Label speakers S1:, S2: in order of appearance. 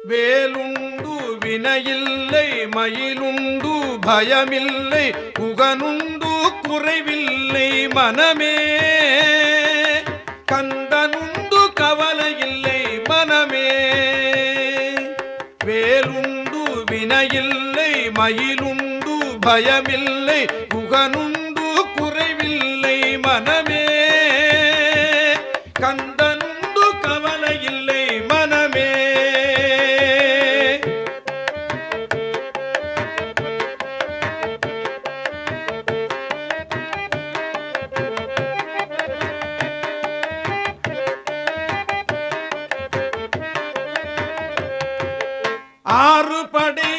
S1: வேலுண்டு வினையில்லை மயிலுண்டு பயமில்லை புகனுண்டு குறைவில்லை மனமே கந்தனுண்டு கவலையில்லை மனமே வேலுண்டு வினையில்லை மயிலுண்டு பயமில்லை புகனுண்டு குறைவில்லை மனமே கந்தனுண்டு கவலையில்லை மனமே ஆறு படை